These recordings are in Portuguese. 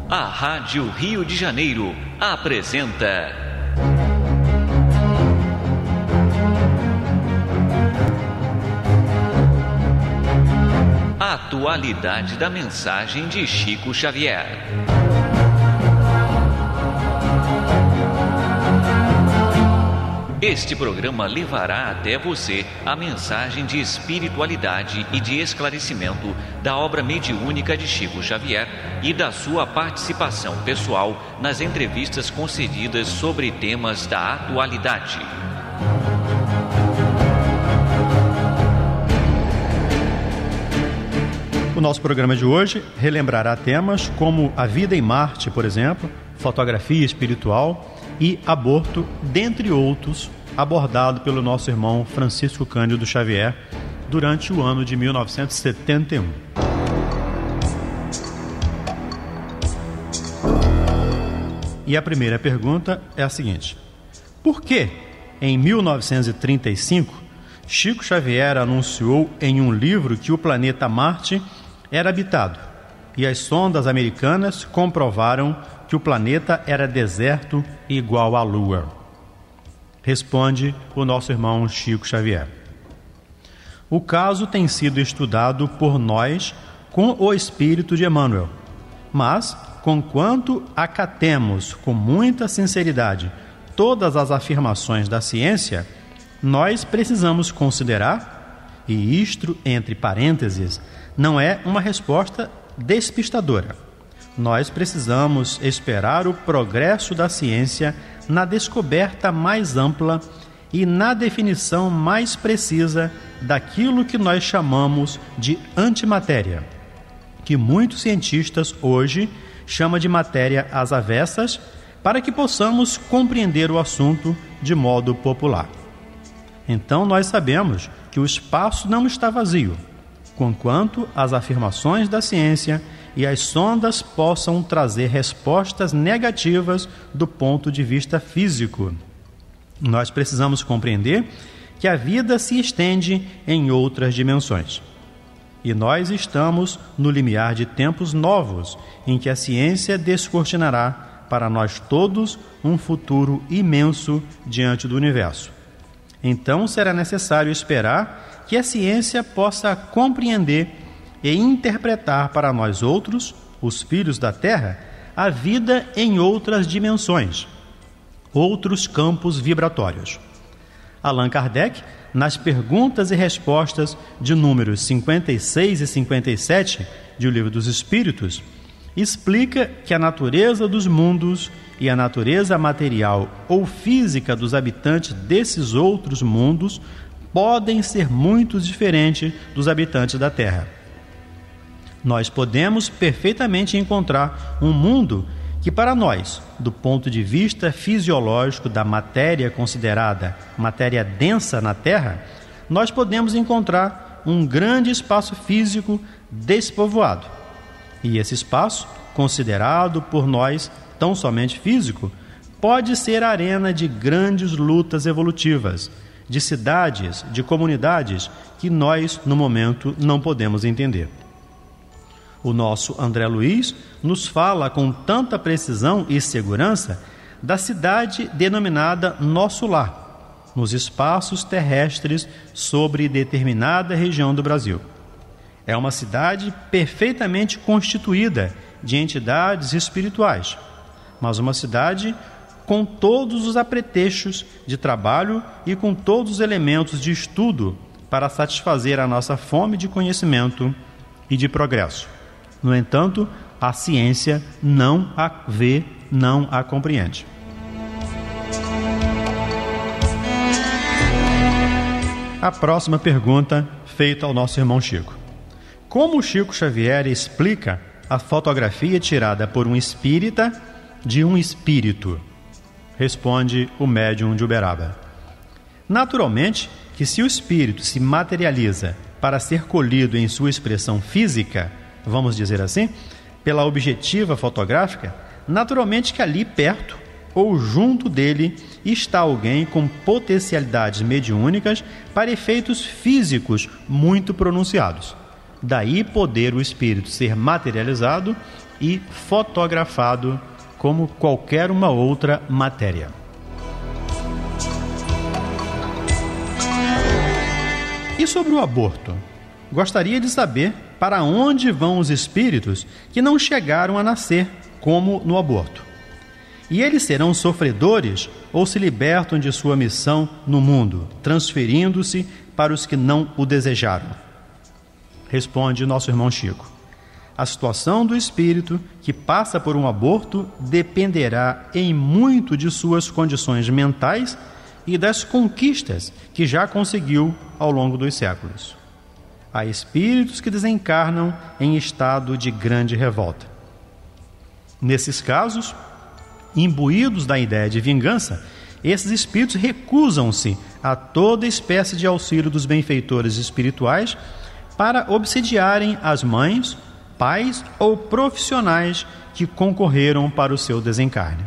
A Rádio Rio de Janeiro apresenta a atualidade da mensagem de Chico Xavier. Este programa levará até você a mensagem de espiritualidade e de esclarecimento da obra mediúnica de Chico Xavier e da sua participação pessoal nas entrevistas concedidas sobre temas da atualidade. O nosso programa de hoje relembrará temas como a vida em Marte, por exemplo, fotografia espiritual e aborto, dentre outros, abordado pelo nosso irmão Francisco Cândido Xavier durante o ano de 1971. E a primeira pergunta é a seguinte: por que, em 1935, Chico Xavier anunciou em um livro que o planeta Marte era habitado e as sondas americanas comprovaram que o planeta era deserto igual à Lua? Responde o nosso irmão Chico Xavier. O caso tem sido estudado por nós com o espírito de Emmanuel, mas, conquanto acatemos com muita sinceridade todas as afirmações da ciência, nós precisamos considerar, e isto, entre parênteses, não é uma resposta despistadora. Nós precisamos esperar o progresso da ciência na descoberta mais ampla e na definição mais precisa daquilo que nós chamamos de antimatéria, que muitos cientistas hoje chamam de matéria às avessas, para que possamos compreender o assunto de modo popular. Então nós sabemos que o espaço não está vazio, conquanto as afirmações da ciência e as sondas possam trazer respostas negativas do ponto de vista físico. Nós precisamos compreender que a vida se estende em outras dimensões. E nós estamos no limiar de tempos novos, em que a ciência descortinará para nós todos um futuro imenso diante do universo. Então será necessário esperar que a ciência possa compreender e interpretar para nós outros, os filhos da Terra, a vida em outras dimensões, outros campos vibratórios. Allan Kardec, nas perguntas e respostas de números 56 e 57 de O Livro dos Espíritos, explica que a natureza dos mundos e a natureza material ou física dos habitantes desses outros mundos podem ser muito diferentes dos habitantes da Terra. Nós podemos perfeitamente encontrar um mundo que, para nós, do ponto de vista fisiológico da matéria considerada matéria densa na Terra, nós podemos encontrar um grande espaço físico despovoado. E esse espaço, considerado por nós tão somente físico, pode ser arena de grandes lutas evolutivas, de cidades, de comunidades que nós, no momento, não podemos entender. O nosso André Luiz nos fala com tanta precisão e segurança da cidade denominada Nosso Lar, nos espaços terrestres sobre determinada região do Brasil. É uma cidade perfeitamente constituída de entidades espirituais, mas uma cidade com todos os apetrechos de trabalho e com todos os elementos de estudo para satisfazer a nossa fome de conhecimento e de progresso. No entanto, a ciência não a vê, não a compreende. A próxima pergunta, feita ao nosso irmão Chico: como Chico Xavier explica a fotografia tirada por um espírita de um espírito? Responde o médium de Uberaba. Naturalmente que, se o espírito se materializa para ser colhido em sua expressão física, vamos dizer assim, pela objetiva fotográfica, naturalmente que ali perto ou junto dele está alguém com potencialidades mediúnicas para efeitos físicos muito pronunciados. Daí poder o espírito ser materializado e fotografado como qualquer uma outra matéria. E sobre o aborto? Gostaria de saber para onde vão os espíritos que não chegaram a nascer, como no aborto. E eles serão sofredores ou se libertam de sua missão no mundo, transferindo-se para os que não o desejaram? Responde nosso irmão Chico. A situação do espírito que passa por um aborto dependerá em muito de suas condições mentais e das conquistas que já conseguiu ao longo dos séculos. Há espíritos que desencarnam em estado de grande revolta. Nesses casos, imbuídos da ideia de vingança, esses espíritos recusam-se a toda espécie de auxílio dos benfeitores espirituais para obsidiarem as mães, pais ou profissionais que concorreram para o seu desencarne.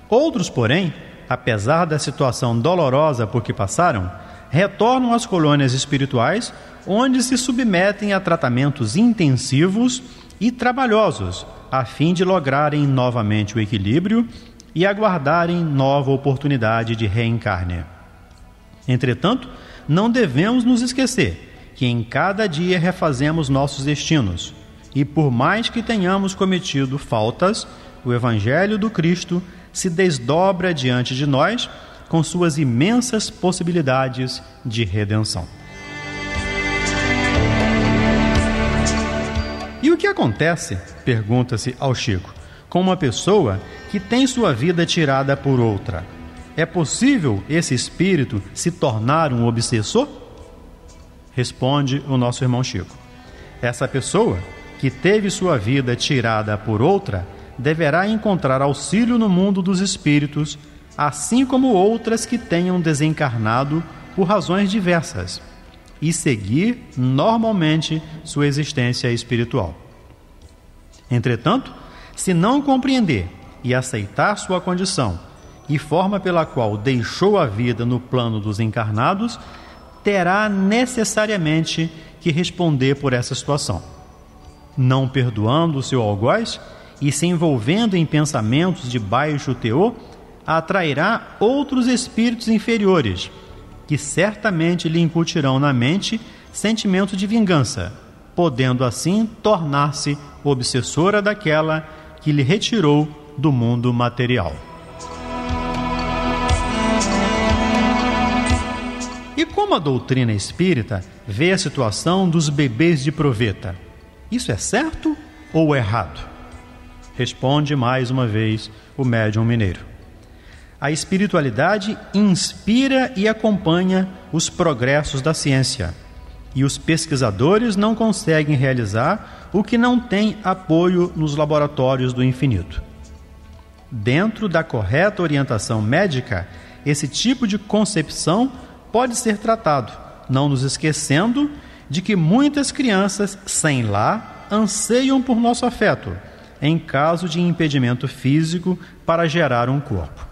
Outros, porém, apesar da situação dolorosa por que passaram, retornam às colônias espirituais, onde se submetem a tratamentos intensivos e trabalhosos, a fim de lograrem novamente o equilíbrio e aguardarem nova oportunidade de reencarne. Entretanto, não devemos nos esquecer que em cada dia refazemos nossos destinos, e por mais que tenhamos cometido faltas, o Evangelho do Cristo se desdobra diante de nós com suas imensas possibilidades de redenção. E o que acontece, pergunta-se ao Chico, com uma pessoa que tem sua vida tirada por outra? É possível esse espírito se tornar um obsessor? Responde o nosso irmão Chico. Essa pessoa que teve sua vida tirada por outra deverá encontrar auxílio no mundo dos espíritos, assim como outras que tenham desencarnado por razões diversas, e seguir normalmente sua existência espiritual. Entretanto, se não compreender e aceitar sua condição e forma pela qual deixou a vida no plano dos encarnados, terá necessariamente que responder por essa situação. Não perdoando o seu algoz e se envolvendo em pensamentos de baixo teor, atrairá outros espíritos inferiores, que certamente lhe incutirão na mente sentimento de vingança, podendo assim tornar-se obsessora daquela que lhe retirou do mundo material. E como a doutrina espírita vê a situação dos bebês de proveta? Isso é certo ou errado? Responde mais uma vez o médium mineiro. A espiritualidade inspira e acompanha os progressos da ciência, e os pesquisadores não conseguem realizar o que não tem apoio nos laboratórios do infinito. Dentro da correta orientação médica, esse tipo de concepção pode ser tratado, não nos esquecendo de que muitas crianças sem lar anseiam por nosso afeto, em caso de impedimento físico para gerar um corpo.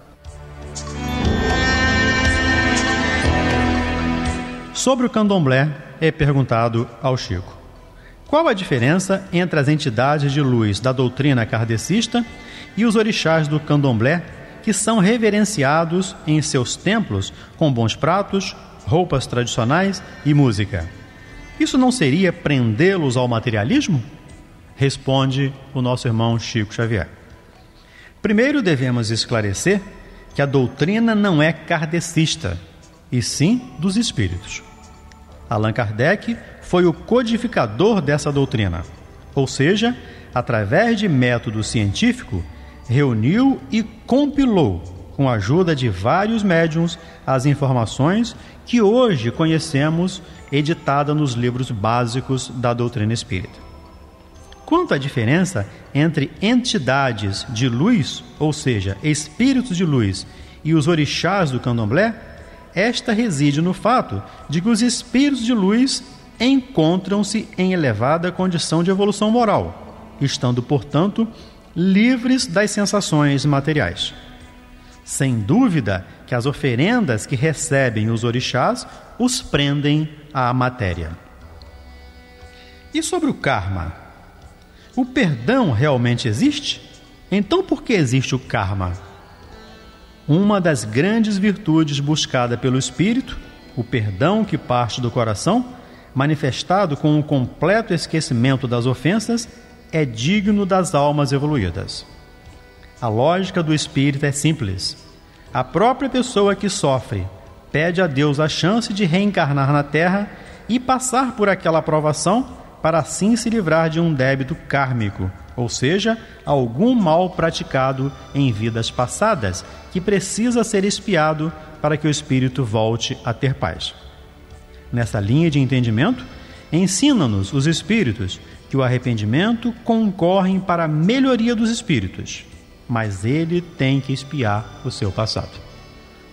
Sobre o candomblé, é perguntado ao Chico: qual a diferença entre as entidades de luz da doutrina kardecista e os orixás do candomblé, que são reverenciados em seus templos com bons pratos, roupas tradicionais e música? Isso não seria prendê-los ao materialismo? Responde o nosso irmão Chico Xavier. Primeiro devemos esclarecer que a doutrina não é kardecista, e sim dos espíritos. Allan Kardec foi o codificador dessa doutrina, ou seja, através de método científico, reuniu e compilou, com a ajuda de vários médiuns, as informações que hoje conhecemos editada nos livros básicos da doutrina espírita. Quanto à diferença entre entidades de luz, ou seja, espíritos de luz, e os orixás do candomblé, esta reside no fato de que os espíritos de luz encontram-se em elevada condição de evolução moral, estando, portanto, livres das sensações materiais. Sem dúvida que as oferendas que recebem os orixás os prendem à matéria. E sobre o karma? O perdão realmente existe? Então por que existe o karma? Uma das grandes virtudes buscada pelo espírito, o perdão que parte do coração, manifestado com o completo esquecimento das ofensas, é digno das almas evoluídas. A lógica do espírito é simples. A própria pessoa que sofre pede a Deus a chance de reencarnar na Terra e passar por aquela provação para assim se livrar de um débito kármico, ou seja, algum mal praticado em vidas passadas que precisa ser expiado para que o espírito volte a ter paz. Nessa linha de entendimento, ensina-nos os espíritos que o arrependimento concorre para a melhoria dos espíritos, mas ele tem que expiar o seu passado.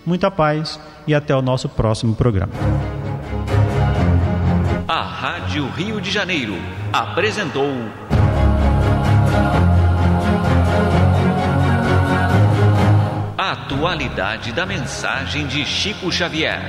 Muita paz e até o nosso próximo programa. A Rádio Rio de Janeiro apresentou a atualidade da mensagem de Chico Xavier.